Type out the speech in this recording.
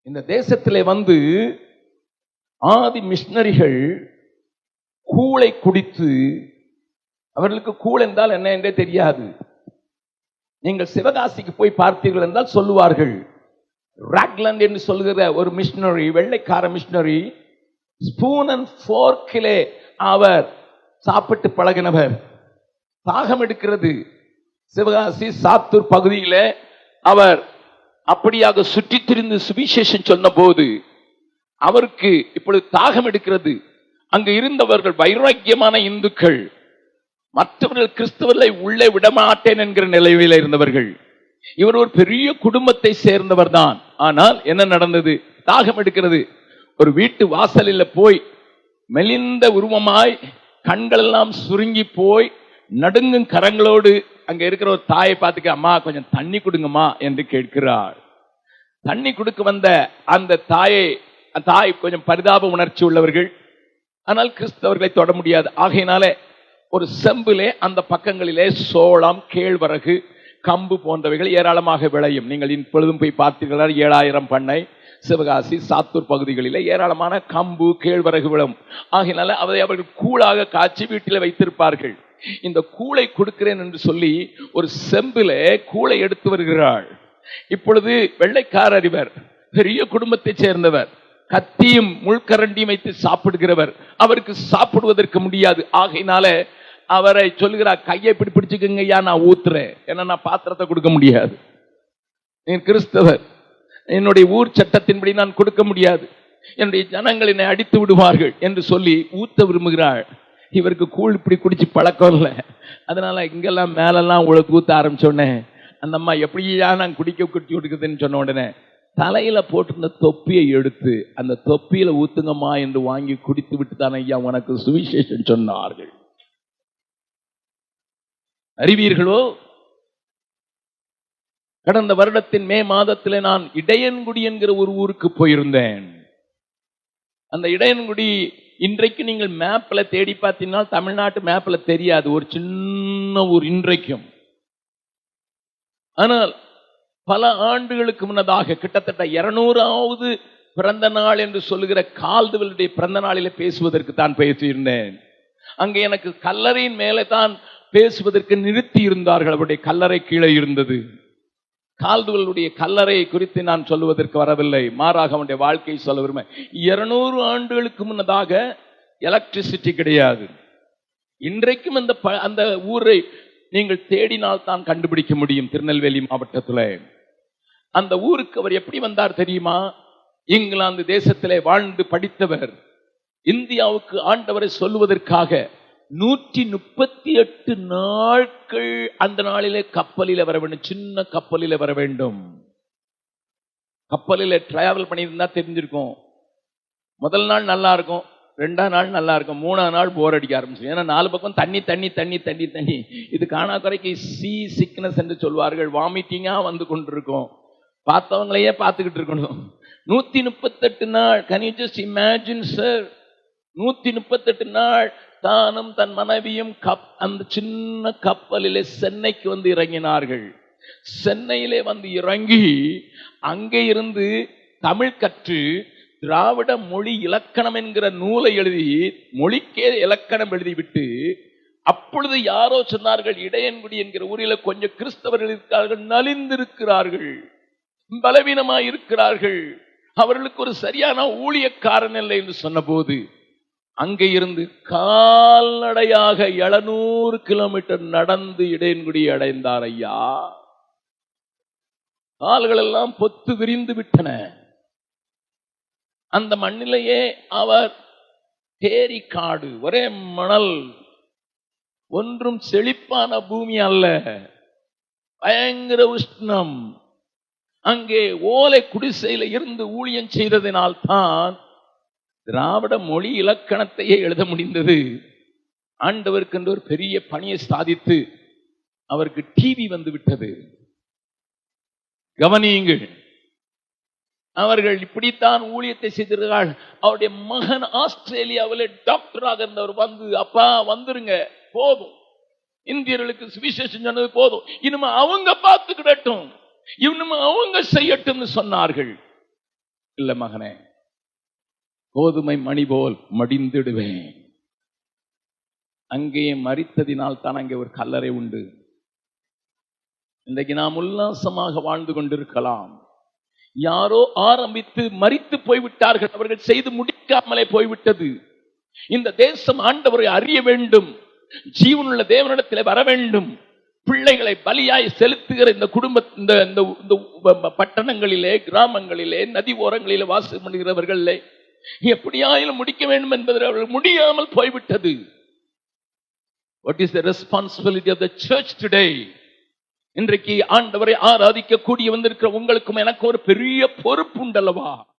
இந்த தேசத்திலே வந்து ஆதி மிஷனரிகள் கூளை குடித்து, அவர்களுக்கு கூழ் என்றால் என்ன என்றே தெரியாது. நீங்கள் சிவகாசிக்கு போய் பார்த்தீர்கள் என்றால் சொல்லுவார்கள், ராக்லண்ட் என்று சொல்லுகிற ஒரு மிஷனரி, வெள்ளைக்கார மிஷனரி, ஸ்பூன் அண்ட் ஃபோர்க்கிலே அவர் சாப்பிட்டு பழகினவர். தாகம் எடுக்கிறது. சிவகாசி சாத்தூர் பகுதியிலே அவர் அப்படியாக சுற்றி திரிந்து சுவிசேஷம் சொன்ன போது அவருக்கு இப்பொழுது தாகம் எடுக்கிறது. அங்கு இருந்தவர்கள் வைராக்கியமான இந்துக்கள், மற்றவர்கள் கிறிஸ்தவர்களை உள்ளே விடமாட்டேன் என்கிற நிலையில் இருந்தவர்கள். இவர் ஒரு பெரிய குடும்பத்தை சேர்ந்தவர் தான். ஆனால் என்ன நடந்தது? தாகம் எடுக்கிறது. ஒரு வீட்டு வாசலில் போய் மெலிந்த உருவமாய், கண்கள் எல்லாம் சுருங்கி போய், நடுங்கும் கரங்களோடு அங்க இருக்கிற ஒரு தாயை பார்த்துக்க, அம்மா கொஞ்சம் தண்ணி கொடுங்கம்மா என்று கேட்கிறார். தண்ணி கொடுக்க வந்த அந்த தாய் கொஞ்சம் பரிதாப உணர்ச்சி உள்ளவர்கள். ஆனால் கிறிஸ்தவர்களை தொட முடியாது. ஆகையினாலே ஒரு செம்பிலே அந்த பக்கங்களிலே சோளம், கேழ்வரகு, கம்பு போன்றவைகள் ஏராளமாக விளையும். நீங்கள் இப்பொழுதும் போய் பார்த்தீர்களா? 7000 பண்ணை சிவகாசி சாத்தூர் பகுதிகளிலே ஏராளமான கம்பு, கேழ்வரகு விளையும். ஆகையினால அதை அவர்கள் கூழாக காய்ச்சி வீட்டில் வைத்திருப்பார்கள். இந்த கூளை கொடுக்கிறேன் என்று சொல்லி ஒரு செம்பிலே கூளை எடுத்து வருகிறாள். இப்பொழுது வெள்ளைக்காரர், இவர் பெரிய குடும்பத்தை சேர்ந்தவர், கத்தியும் முள்கரண்டியும் வைத்து சாப்பிடுகிறவர். அவருக்கு சாப்பிடுவதற்கு முடியாது. ஆகையினால அவரை சொல்லுகிறார், கையை பிடிச்சுக்கங்க ஐயா, நான் ஊத்துறேன், ஏன்னா நான் பாத்திரத்தை கொடுக்க முடியாது, நீ கிறிஸ்தவர், என்னுடைய ஊர் சட்டத்தின்படி நான் கொடுக்க முடியாது, என்னுடைய ஜனங்கள் என்னை அடித்து விடுவார்கள் என்று சொல்லி ஊத்த விரும்புகிறாள். இவருக்கு கூழ் இப்படி குடிச்சு பழக்கம் இல்லை. அதனால இங்கெல்லாம் மேலெல்லாம் உங்களுக்கு ஊத்த ஆரம்பிச்சோடனே அந்த அம்மா எப்படியா நான் குடிச்சு கொடுக்குதுன்னு சொன்ன உடனே தலையில போட்டிருந்த தொப்பியை எடுத்து அந்த தொப்பியில ஊத்துங்கம்மா என்று வாங்கி குடித்து விட்டு தானே ஐயா உனக்கு சுவிசேஷம் சொன்னார்கள். அறிவீர்களோ? கடந்த வருடத்தின் மே மாதத்தில் நான் இடையன்குடி என்கிற ஒரு ஊருக்கு போயிருந்தேன். அந்த இடையன்குடி இன்றைக்கு நீங்கள் மேப்ல தேடி பார்த்தீங்கன்னா தமிழ்நாட்டு மேப்ல தெரியாது, ஒரு சின்ன ஊர் இன்றைக்கும். ஆனால் பல ஆண்டுகளுக்கு முன்னதாக, கிட்டத்தட்ட 200வது பிறந்த நாள் என்று சொல்லுகிற கால்டுவெலுடைய பிறந்த நாளில் பேசுவதற்கு தான் பேசியிருந்தேன். அங்கே எனக்கு கல்லறையின் மேலே தான் பேசுவதற்கு நிறுத்தி இருந்தார்கள். அவருடைய கல்லறை கீழே இருந்தது. கால்டுவெலுடைய கல்லறை குறித்து நான் சொல்லுவதற்கு வரவில்லை, மாறாக அவனுடைய வாழ்க்கையை சொல்ல விரும்ப. 200 ஆண்டுகளுக்கு முன்னதாக எலக்ட்ரிசிட்டி கிடையாது. இன்றைக்கும் அந்த ஊரை நீங்கள் தேடினால் தான் கண்டுபிடிக்க முடியும். திருநெல்வேலி மாவட்டத்தில் அந்த ஊருக்கு அவர் எப்படி வந்தார் தெரியுமா? இங்கிலாந்து தேசத்திலே வாழ்ந்து படித்தவர். இந்தியாவுக்கு ஆண்டவரை சொல்லுவதற்காக 138 நாட்கள் அந்த நாளிலே கப்பலில் வர வேண்டும். சின்ன கப்பலில் வர வேண்டும். கப்பலில் டிராவல் பண்ணியிருந்தா தெரிஞ்சிருக்கும். முதல் நாள் நல்லா இருக்கும், 2ஆம் நாள் நல்லா இருக்கும், 3ஆம் நாள் போர் அடிக்க ஆரம்பிச்சு. ஏன்னா 4 பக்கம் தண்ணி தண்ணி தண்ணி தண்ணி தண்ணி. இது காணாக்குறைக்கு சீ சிக்னஸ் என்று சொல்வார்கள். வாமிட்டிங்கா வந்து கொண்டிருக்கும். பார்த்தவங்களையே பார்த்துக்கிட்டு இருக்கணும். 138 நாள். Can you just imagine sir? 138 நாள் தானும் தன் மனைவியும் அந்த சின்ன கப்பலிலே சென்னைக்கு வந்து இறங்கினார்கள். சென்னையிலே வந்து இறங்கி அங்கே இருந்து தமிழ் கற்று திராவிட மொழி இலக்கணம் என்கிற நூலை எழுதி, மொழிக்கே இலக்கணம் எழுதிவிட்டு, அப்பொழுது யாரோ சொன்னார்கள், இடையன்குடி என்கிற ஊரில் கொஞ்சம் கிறிஸ்தவர்கள் இருக்கிறார்கள், நலிந்திருக்கிறார்கள், பலவீனமாய் இருக்கிறார்கள், அவர்களுக்கு ஒரு சரியான ஊழியக்காரன் இல்லை என்று சொன்ன போது அங்கே இருந்து கால்நடையாக 700 கிலோமீட்டர் நடந்து இடையன்குடி அடைந்தார். ஐயா, கால்கள் எல்லாம் பொத்து விரிந்து விட்டன. அந்த மண்ணிலேயே அவர் தேரி காடு, ஒரே மணல், ஒன்றும் செழிப்பான பூமி அல்ல, பயங்கர உஷ்ணம். அங்கே ஓலை குடிசையில இருந்து ஊழியம் செய்ததினால் தான் திராவிட மொழி இலக்கணத்தையே எழுத முடிந்தது. ஆண்டவருக்கு என்று ஒரு பெரிய பணியை சாதித்து அவருக்கு டிவி வந்து விட்டது. கவனியுங்கள், அவர்கள் இப்படித்தான் ஊழியத்தை செய்திருக்கிறார்கள். அவருடைய மகன் ஆஸ்திரேலியாவில் டாக்டராக இருந்தவர் வந்து, அப்பா வந்துருங்க, போதும், இந்தியர்களுக்கு சுவிசேஷம் சொன்னது போதும், இனிமே அவங்க பார்த்துக்கிடட்டும், இனிமே அவங்க செய்யட்டும் சொன்னார்கள். இல்ல மகனே, கோதுமை மணி போல் மடிந்திடுவேன். அங்கேயே மரித்ததினால் தான் அங்கே ஒரு கல்லறை உண்டு. இன்றைக்கு நாம் உல்லாசமாக வாழ்ந்து கொண்டிருக்கலாம். யாரோ ஆரம்பித்து மரித்து போய்விட்டார்கள், அவர்கள் செய்து முடிக்காமலே போய்விட்டது. இந்த தேசம் ஆண்டவரை அறிய வேண்டும், ஜீவனுள்ள தேவனிடத்தில் வர வேண்டும். பிள்ளைகளை பலியாய் செலுத்துகிற இந்த குடும்ப இந்த பட்டணங்களிலே, கிராமங்களிலே, நதி ஓரங்களிலே வாசம் பண்ணுகிறவர்களே எப்படியாயிலும் முடிக்க வேண்டும் என்பது அவர்கள் முடியாமல் போய்விட்டது. What is the responsibility of the church today? இன்றைக்கு ஆண்டவரை ஆராதிக்க கூடிய வந்திருக்கிற உங்களுக்கும் எனக்கு ஒரு பெரிய பொறுப்பு உண்டல்லவா?